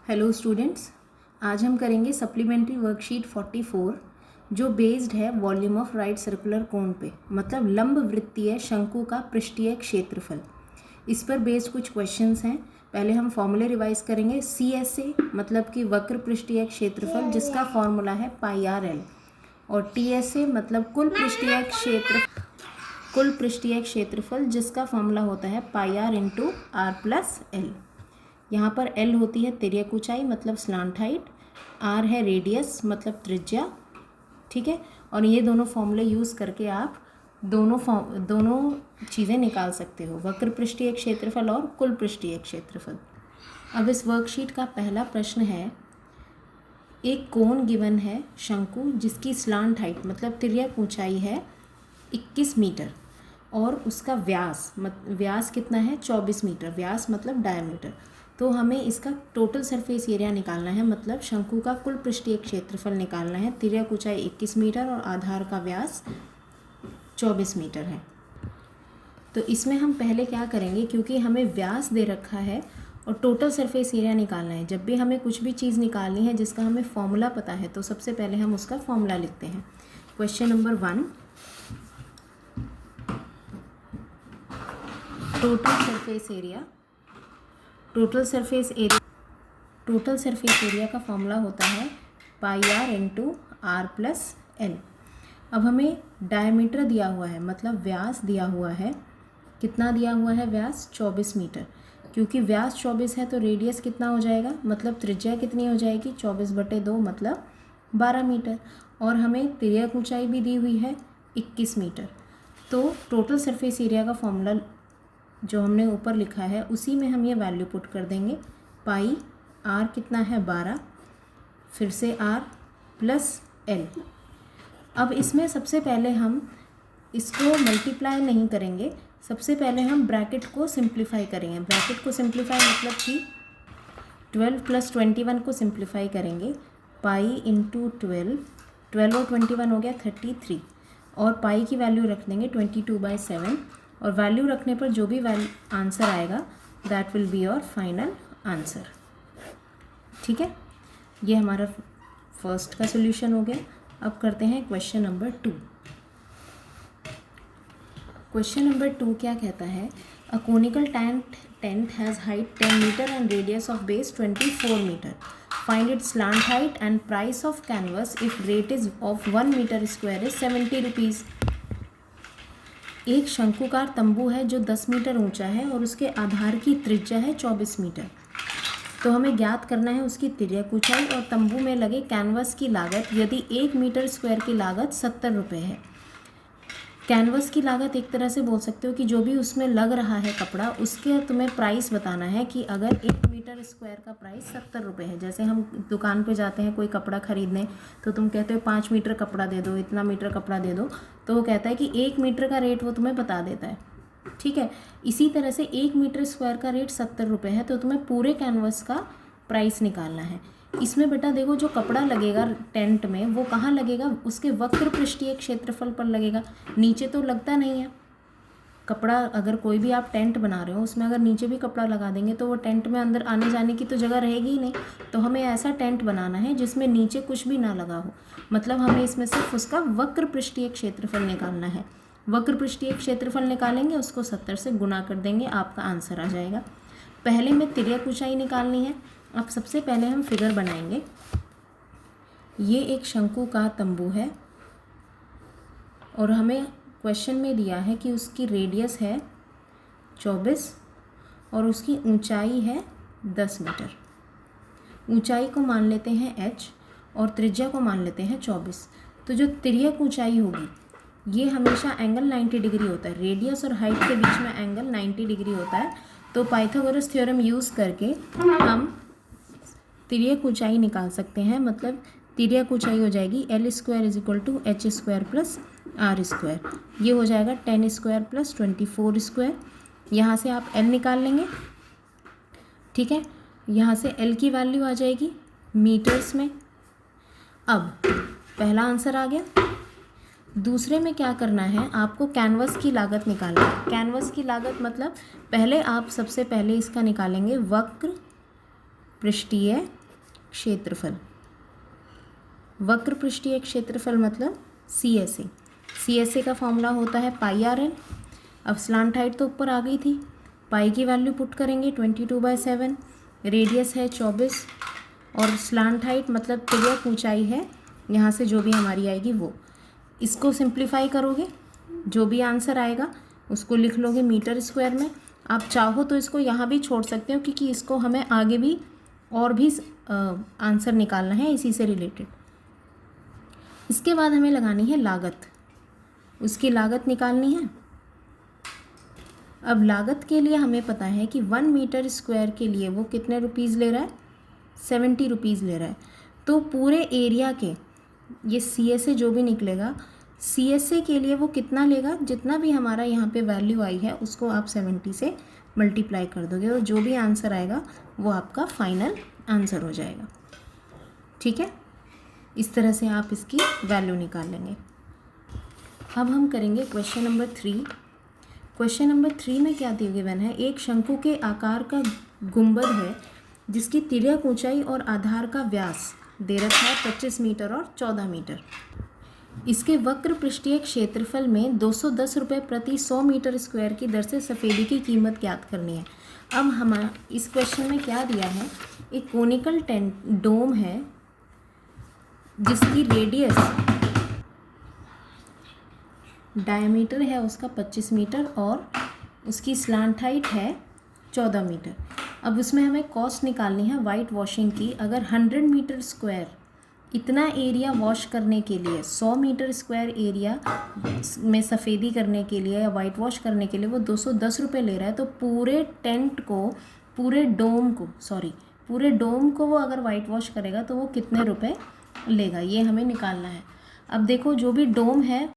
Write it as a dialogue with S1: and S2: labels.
S1: Hello students, आज हम करेंगे सप्लीमेंट्री वर्कशीट 44 जो बेस्ड है volume of right circular cone पे, मतलब लंब वृत्तीय शंकु का पृष्ठीय क्षेत्रफल। इस पर बेस्ड कुछ क्वेश्चंस हैं। पहले हम फॉर्मूले रिवाइज करेंगे। CSA मतलब कि वक्र पृष्ठीय क्षेत्रफल, जिसका फॉर्मूला है πr_l, और TSA मतलब कुल पृष्ठीय क्षेत्रफल, जिसका फॉर्मूला होता है πr×r+l। यहाँ पर L होती है तिर्यक ऊंचाई मतलब स्लांट हाइट, R है रेडियस मतलब त्रिज्या, ठीक है। और ये दोनों फॉर्मूले यूज़ करके आप दोनों चीज़ें निकाल सकते हो, वक्र पृष्ठीय क्षेत्रफल और कुल पृष्ठीय क्षेत्रफल। अब इस वर्कशीट का पहला प्रश्न है, एक कोन गिवन है शंकु जिसकी स्लांट हाइट मतलब तिर्यक ऊंचाई है 21 मीटर और उसका व्यास कितना है 24 मीटर। व्यास मतलब डायमीटर। तो हमें इसका टोटल सरफेस एरिया निकालना है, मतलब शंकु का कुल पृष्ठीय क्षेत्रफल निकालना है। तिर्यक ऊंचाई 21 मीटर और आधार का व्यास 24 मीटर है। तो इसमें हम पहले क्या करेंगे, क्योंकि हमें व्यास दे रखा है और टोटल सरफेस एरिया निकालना है। जब भी हमें कुछ भी चीज़ निकालनी है जिसका हमें फॉर्मूला पता है, तो सबसे पहले हम उसका फॉर्मूला लिखते हैं। Question number 1, total surface area का फॉर्मूला होता है πr×r+l। अब हमें डायमीटर दिया हुआ है, मतलब व्यास दिया हुआ है। कितना दिया हुआ है व्यास? 24 मीटर। क्योंकि व्यास 24 है तो रेडियस कितना हो जाएगा, मतलब त्रिज्या कितनी हो जाएगी 24/2 मतलब 12 मीटर। और हमें तिर्यक ऊंचाई भी दी हुई है 21 मीटर। तो टोटल सरफेस एरिया का फॉर्मूला जो हमने ऊपर लिखा है उसी में हम ये वैल्यू पुट कर देंगे। पाई r कितना है 12, फिर से r+l। अब इसमें सबसे पहले हम इसको मल्टीप्लाई नहीं करेंगे, सबसे पहले हम ब्रैकेट को सिंप्लीफाई करेंगे। ब्रैकेट को सिंप्लीफाई मतलब कि 12 + 21 को सिंप्लीफाई करेंगे। पाई × 12 और 21 हो गया 33, और पाई की वैल्यू रख देंगे 22/7, और वैल्यू रखने पर जो भी आंसर आएगा that will be your final answer. ठीक है, ये हमारा फर्स्ट का सोल्यूशन हो गया। अब करते हैं क्वेश्चन नंबर 2। क्वेश्चन नंबर 2 क्या कहता है, a conical tent has height 10 metre and radius of base 24 metre. Find its slant height and price of canvas if rate is of 1 metre square is 70 rupees. एक शंकुकार तंबू है जो 10 metre ऊंचा है और उसके आधार की त्रिज्या है 24 मीटर। तो हमें ज्ञात करना है उसकी तिर्यक ऊंचाई और तंबू में लगे कैनवस की लागत, यदि 1 मीटर स्क्वायर की लागत 70 रुपये है। कैनवस की लागत एक तरह से बोल सकते हो कि जो भी उसमें लग रहा है कपड़ा, उसके तुम्हें प्राइस बताना है कि अगर 1 मीटर स्क्वायर का प्राइस 70 रुपये है। जैसे हम दुकान पे जाते हैं कोई कपड़ा ख़रीदने, तो तुम कहते हो 5 मीटर कपड़ा दे दो, इतना मीटर कपड़ा दे दो, तो वो कहता है कि 1 मीटर का रेट वो तुम्हें बता देता है। ठीक है, इसी तरह से 1 मीटर स्क्वायर का रेट 70 रुपये है, तो तुम्हें पूरे कैनवस का प्राइस निकालना है। इसमें बेटा देखो, जो कपड़ा लगेगा टेंट में वो कहाँ लगेगा, उसके वक्र पृष्ठीय क्षेत्रफल पर लगेगा, नीचे तो लगता नहीं है कपड़ा। अगर कोई भी आप टेंट बना रहे हो उसमें अगर नीचे भी कपड़ा लगा देंगे तो वो टेंट में अंदर आने जाने की तो जगह रहेगी ही नहीं। तो हमें ऐसा टेंट बनाना है जिसमें नीचे कुछ भी ना लगा हो, मतलब हमें इसमें सिर्फ उसका वक्र पृष्ठीय क्षेत्रफल निकालना है। वक्र पृष्ठीय क्षेत्रफल निकालेंगे, उसको 70 से गुना कर देंगे, आपका आंसर आ जाएगा। पहले में तिर्यक ऊंचाई निकालनी है। अब सबसे पहले हम फिगर बनाएंगे। ये एक शंकु का तंबू है और हमें क्वेश्चन में दिया है कि उसकी रेडियस है 24 और उसकी ऊंचाई है 10 मीटर। ऊंचाई को मान लेते हैं h और त्रिज्या को मान लेते हैं 24। तो जो तिर्यक ऊंचाई होगी ये हमेशा एंगल 90 डिग्री होता है। रेडियस और हाइट के बीच में एंगल 90 डिग्री होता है। तो पाइथागोरस थ्योरम यूज़ करके हम तिर्यक ऊंचाई निकाल सकते हैं। मतलब तिर्यक ऊंचाई हो जाएगी L² = h² + r²। ये हो जाएगा 10² + 24²। यहाँ से आप L निकाल लेंगे। ठीक है, यहाँ से L की वैल्यू आ जाएगी मीटर्स में। अब पहला आंसर आ गया। दूसरे में क्या करना है, आपको कैनवस की लागत निकालना है। कैनवस की लागत मतलब पहले आप सबसे पहले इसका निकालेंगे वक्र पृष्ठीय क्षेत्रफल, वक्र पृष्ठीय क्षेत्रफल मतलब CSA। CSA का फॉर्मूला होता है पाई RL। अब स्लांट हाइट तो ऊपर आ गई थी, पाई की वैल्यू पुट करेंगे 22/7, रेडियस है 24 और स्लांट हाइट मतलब तिर्यक ऊंचाई है, यहाँ से जो भी हमारी आएगी वो। इसको सिंप्लीफाई करोगे, जो भी आंसर आएगा उसको लिख लोगे मीटर स्क्वायर में। आप चाहो तो इसको यहाँ भी छोड़ सकते हो, क्योंकि इसको हमें आगे भी और भी आंसर निकालना है इसी से रिलेटेड। इसके बाद हमें लगानी है लागत, उसकी लागत निकालनी है। अब लागत के लिए हमें पता है कि 1 मीटर स्क्वायर के लिए वो कितने रुपीज़ ले रहा है, 70 रुपीज़ ले रहा है। तो पूरे एरिया के ये CSA जो भी निकलेगा, CSA के लिए वो कितना लेगा, जितना भी हमारा यहाँ पे वैल्यू आई है उसको आप 70 से मल्टीप्लाई कर दोगे और जो भी आंसर आएगा वो आपका फाइनल आंसर हो जाएगा। ठीक है, इस तरह से आप इसकी वैल्यू निकाल लेंगे। अब हम करेंगे क्वेश्चन नंबर 3। क्वेश्चन नंबर 3 में क्या दिया गिवन है, एक शंकु के आकार का गुंबद है जिसकी तिर्यक ऊंचाई और आधार का व्यास दे रखा है 25 मीटर और 14 मीटर। इसके वक्र पृष्ठीय क्षेत्रफल में 210 रुपये प्रति 100 मीटर स्क्वायर की दर से सफ़ेदी की कीमत ज्ञात करनी है। अब हमारा इस क्वेश्चन में क्या दिया है, एक कोनिकल डोम है जिसकी रेडियस, डायमीटर है उसका 25 मीटर और उसकी स्लांट हाइट है 14 मीटर। अब उसमें हमें कॉस्ट निकालनी है वाइट वॉशिंग की। अगर 100 मीटर स्क्वायर इतना एरिया वॉश करने के लिए, 100 मीटर स्क्वायर एरिया में सफ़ेदी करने के लिए या वाइट वॉश करने के लिए वो 210 रुपये ले रहा है, तो पूरे टेंट को, पूरे डोम को वो अगर वाइट वॉश करेगा तो वो कितने रुपए लेगा, ये हमें निकालना है। अब देखो, जो भी डोम है